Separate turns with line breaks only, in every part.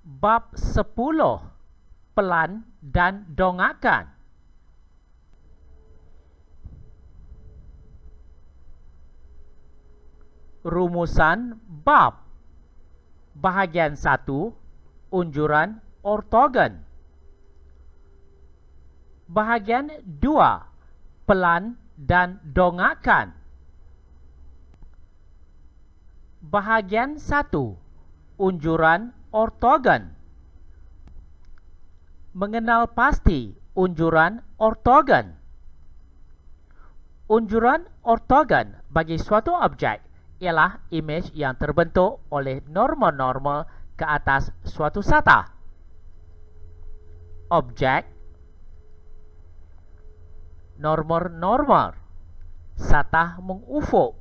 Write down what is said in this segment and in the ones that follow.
Bab 10. Pelan dan dongakan. Rumusan bab. Bahagian 1. Unjuran ortogon. Bahagian 2. Pelan dan dongakan. Bahagian 1. Unjuran ortogon. Mengenal pasti unjuran ortogon. Unjuran ortogon bagi suatu objek ialah imej yang terbentuk oleh norma-norma ke atas suatu satah. Objek, norma-norma, satah mengufuk.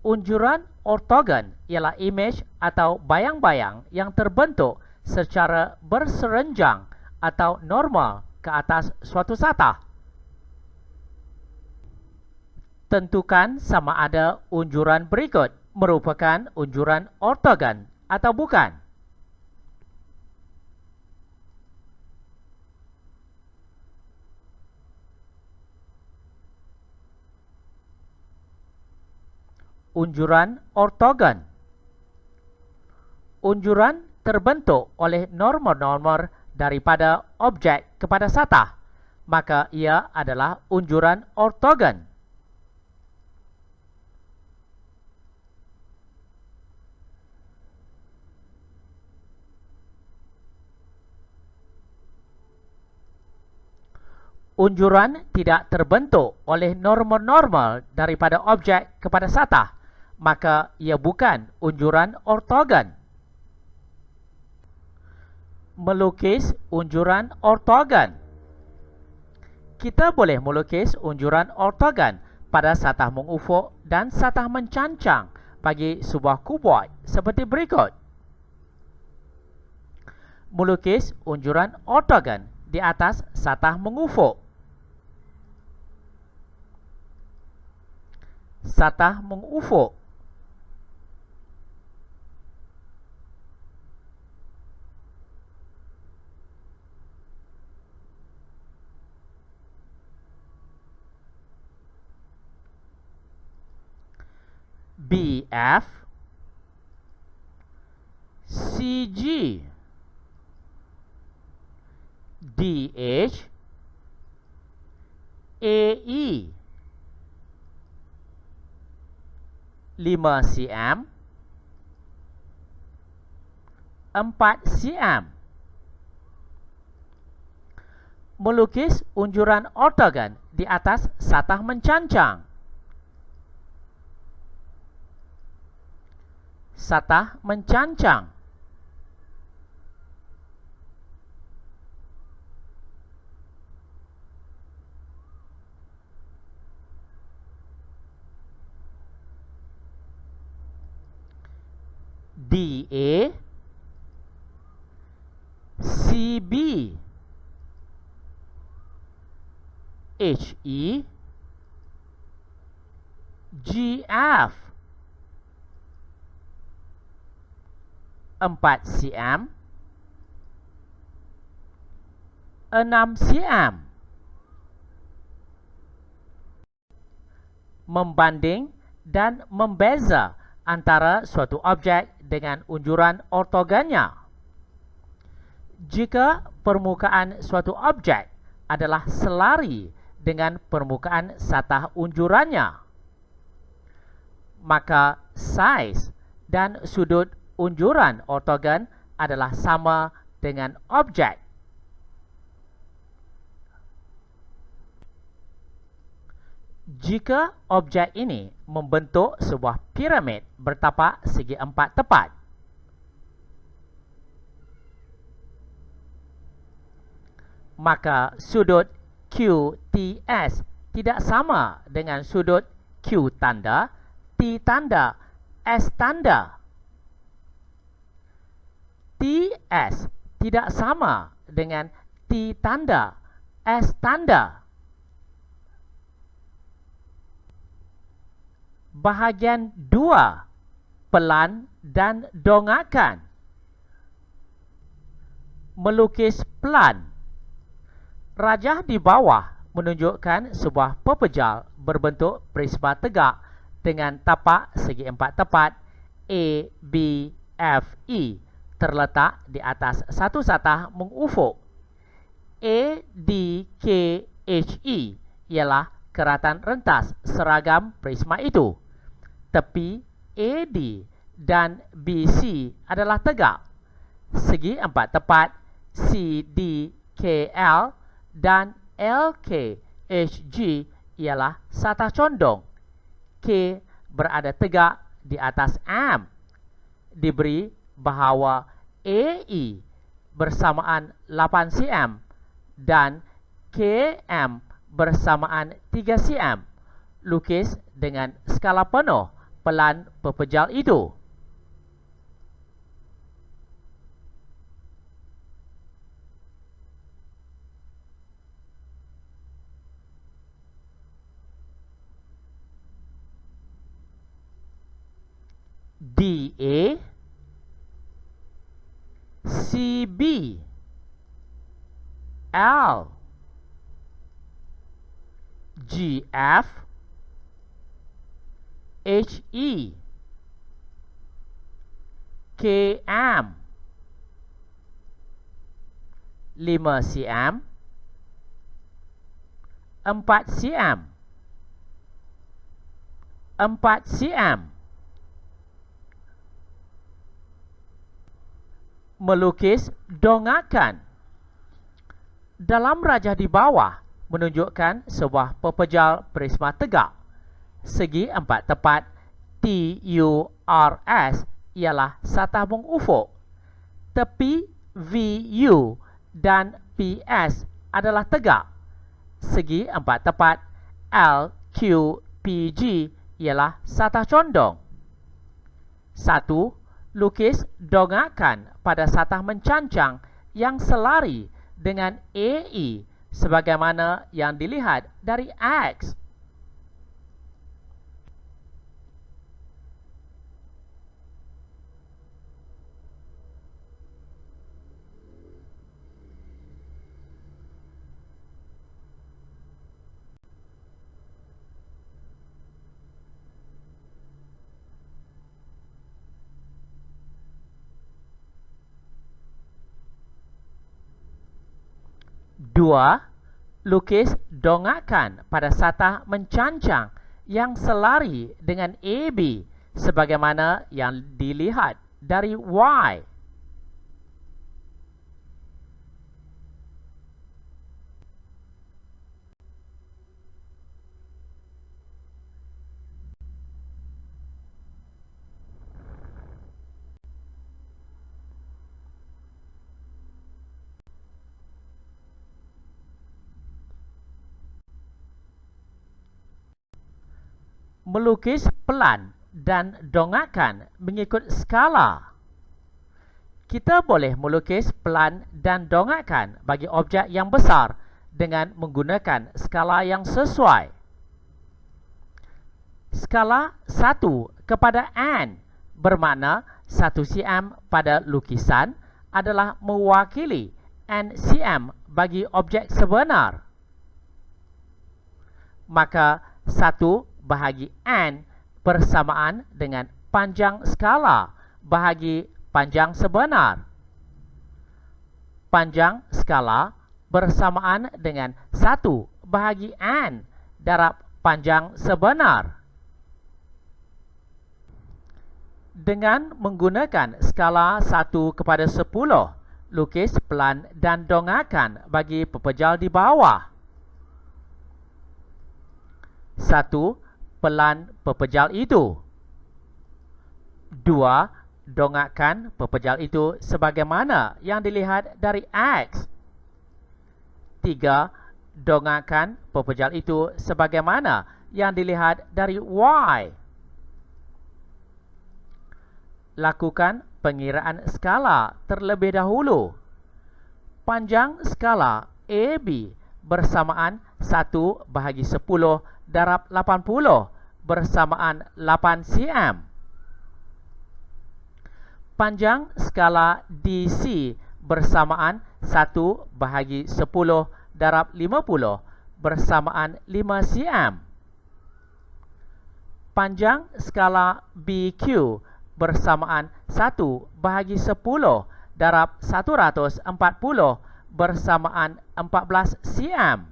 Unjuran ortogon ialah imej atau bayang-bayang yang terbentuk secara berserenjang atau normal ke atas suatu satah. Tentukan sama ada unjuran berikut merupakan unjuran ortogon atau bukan. Unjuran ortogon. Unjuran terbentuk oleh norma-norma daripada objek kepada satah, maka ia adalah unjuran ortogon. Unjuran tidak terbentuk oleh norma-norma daripada objek kepada satah, maka ia bukan unjuran ortogon. Melukis unjuran ortogon. Kita boleh melukis unjuran ortogon pada satah mengufuk dan satah mencancang bagi sebuah kuboid seperti berikut. Melukis unjuran ortogon di atas satah mengufuk. Satah mengufuk. BF, CG, DH, AE, 5 cm, 4 cm. Melukis unjuran ortogon di atas satah mencancang. Satah mencancang. DA, CB, HE, GF, 4 cm, 6 cm. Membanding dan membeza antara suatu objek dengan unjuran ortogonnya. Jika permukaan suatu objek adalah selari dengan permukaan satah unjurannya, maka saiz dan sudut unjuran ortogon adalah sama dengan objek. Jika objek ini membentuk sebuah piramid bertapak segi 4 tepat, maka sudut QTS tidak sama dengan sudut Q tanda, T tanda, S tanda. TS tidak sama dengan T tanda, S tanda. Bahagian 2. Pelan dan dongakkan. Melukis pelan. Rajah di bawah menunjukkan sebuah pepejal berbentuk prisma tegak dengan tapak segi empat tepat A, B, F, E terletak di atas satu satah mengufuk. A, D, K, H, E ialah keratan rentas seragam prisma itu. Tepi AD dan BC adalah tegak. Segi empat tepat CDKL dan LKHG ialah satah condong. K berada tegak di atas M. Diberi bahawa AE bersamaan 8 cm dan KM bersamaan 3 cm. Lukis dengan skala penuh pelan pepejal itu. DA, CB, L, GF, HE, KM 5 cm 4 cm 4 cm. Melukis dongakkan. Dalam rajah di bawah menunjukkan sebuah pepejal prisma tegak. Segi empat tepat TURS ialah satah mengufuk. Tepi VU dan PS adalah tegak. Segi empat tepat LQPG ialah satah condong. 1. Lukis dongakkan pada satah mencancang yang selari dengan AE sebagaimana yang dilihat dari X. Dua, lukis dongakkan pada satah mencancang yang selari dengan AB sebagaimana yang dilihat dari Y. Melukis pelan dan dongakkan mengikut skala. Kita boleh melukis pelan dan dongakkan bagi objek yang besar dengan menggunakan skala yang sesuai. Skala 1 kepada N bermakna 1 cm pada lukisan adalah mewakili N cm bagi objek sebenar. Maka 1 bahagi N bersamaan dengan panjang skala bahagi panjang sebenar. Panjang skala bersamaan dengan 1 bahagi N darab panjang sebenar. Dengan menggunakan skala 1 kepada 10, lukis pelan dan dongakkan bagi pepejal di bawah. 1. Pelan pepejal itu. 2. Dongakkan pepejal itu sebagaimana yang dilihat dari X. 3. Dongakkan pepejal itu sebagaimana yang dilihat dari Y. Lakukan pengiraan skala terlebih dahulu. Panjang skala AB bersamaan 1 bahagi 10 darab 80 bersamaan 8 cm. Panjang skala DC bersamaan 1/10 darab 50 bersamaan 5 cm. Panjang skala BQ bersamaan 1/10 darab 140 bersamaan 14 cm.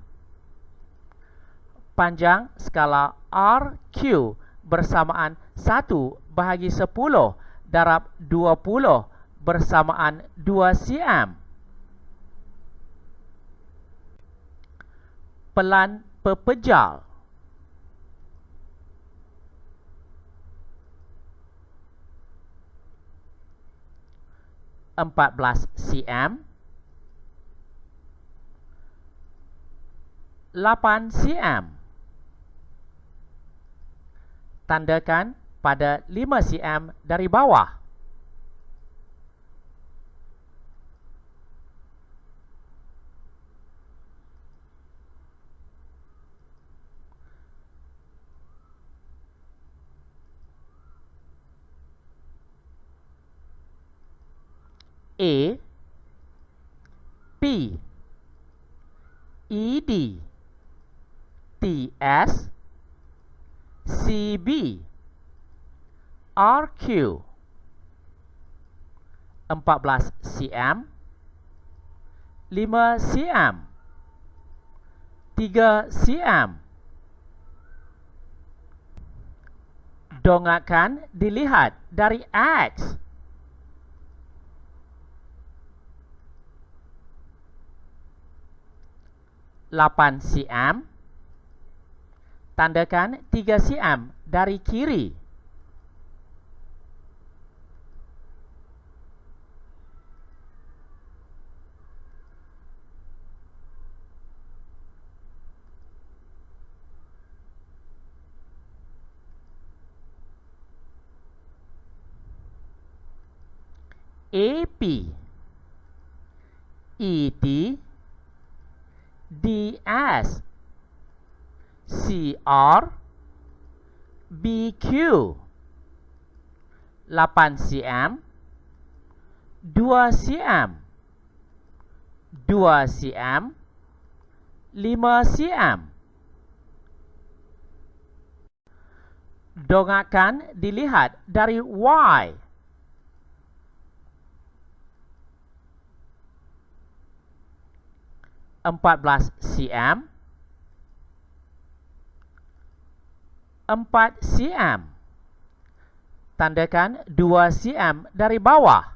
Panjang skala RQ bersamaan 1/10 darab 20 bersamaan 2 cm. Pelan pepejal. (14 cm) 8 cm. Tandakan pada 5 cm dari bawah. A, P, ED, TS, CB, RQ 14 cm, 5 cm, 3 cm. Dongakan dilihat dari X. (8 cm). Tandakan 3 cm dari kiri. AP, ED, DS, CR, BQ 8 cm, 2 cm, 2 cm, 5 cm. Dongakan dilihat dari Y. (14 cm), 4 cm. Tandakan 2 cm dari bawah.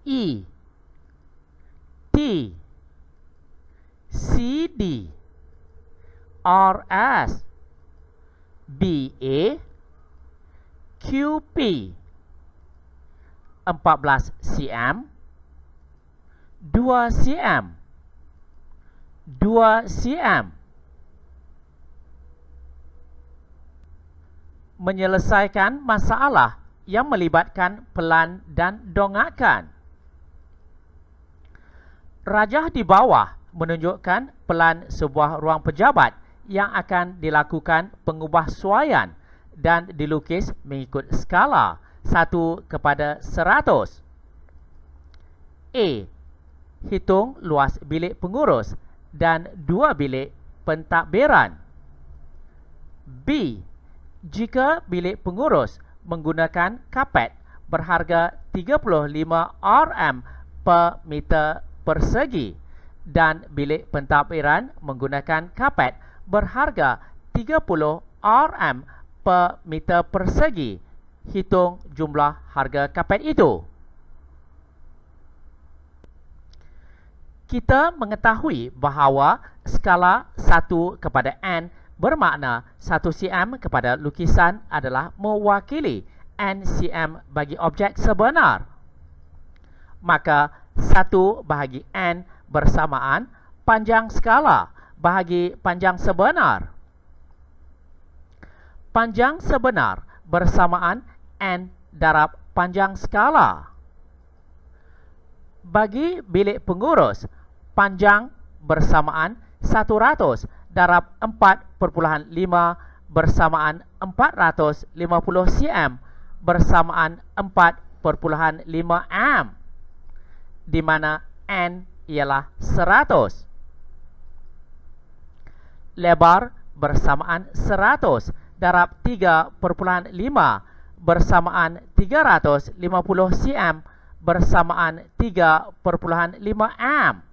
E, T, CD, RS, BA, QP 14 cm, 2 cm, 2 cm. Menyelesaikan masalah yang melibatkan pelan dan dongakan. Rajah di bawah menunjukkan pelan sebuah ruang pejabat yang akan dilakukan pengubahsuaian dan dilukis mengikut skala 1/100. A. Hitung luas bilik pengurus dan 2 bilik pentadbiran. B. Jika bilik pengurus menggunakan kapet berharga 35 Rm per meter persegi dan bilik pentadbiran menggunakan kapet berharga 30 Rm per meter persegi. Hitung jumlah harga kapet itu. Kita mengetahui bahawa skala 1/n bermakna 1 cm kepada lukisan adalah mewakili n cm bagi objek sebenar. Maka 1/n bersamaan panjang skala bahagi panjang sebenar. Panjang sebenar bersamaan N darab panjang skala. Bagi bilik pengurus, panjang bersamaan 100 darab 4,5 bersamaan 450 cm bersamaan 4,5 am, di mana N ialah 100. Lebar bersamaan 100 darab 3,5 bersamaan 350 cm bersamaan 3,5 am.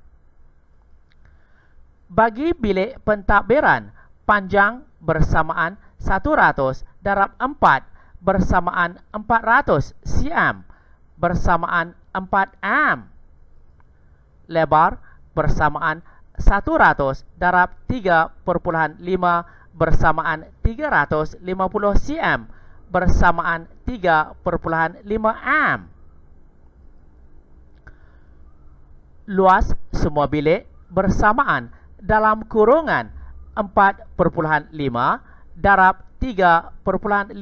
Bagi bilik pentadbiran, panjang bersamaan 100 darab 4 bersamaan 400 cm bersamaan 4 am. Lebar bersamaan 100 darab 3,5 bersamaan 350 cm bersamaan 3,5 am. Luas semua bilik bersamaan dalam kurungan 4,5 darab 3,5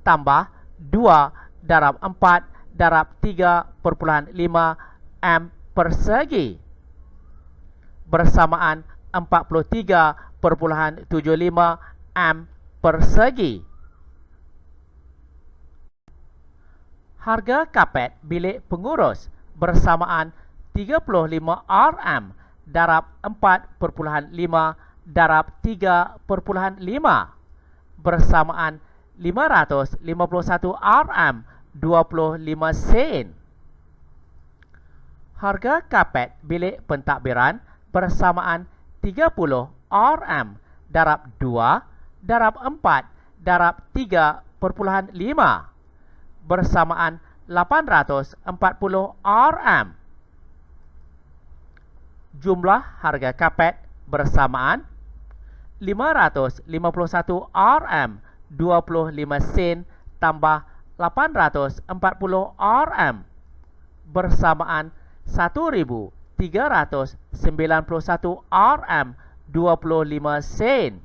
tambah 2 darab 4 darab 3,5 am persegi bersamaan 43,75 am persegi. Harga kapet bilik pengurus bersamaan 35 Rm darab 4,5 darab 3,5 bersamaan 551 Rm 25 sen. Harga kapet bilik pentadbiran bersamaan 30 Rm darab 2 darab 4 darab 3,5 bersamaan 840 Rm. Jumlah harga kapet bersamaan 551 Rm 25 sen tambah 840 Rm bersamaan 1.391 Rm 25 sen.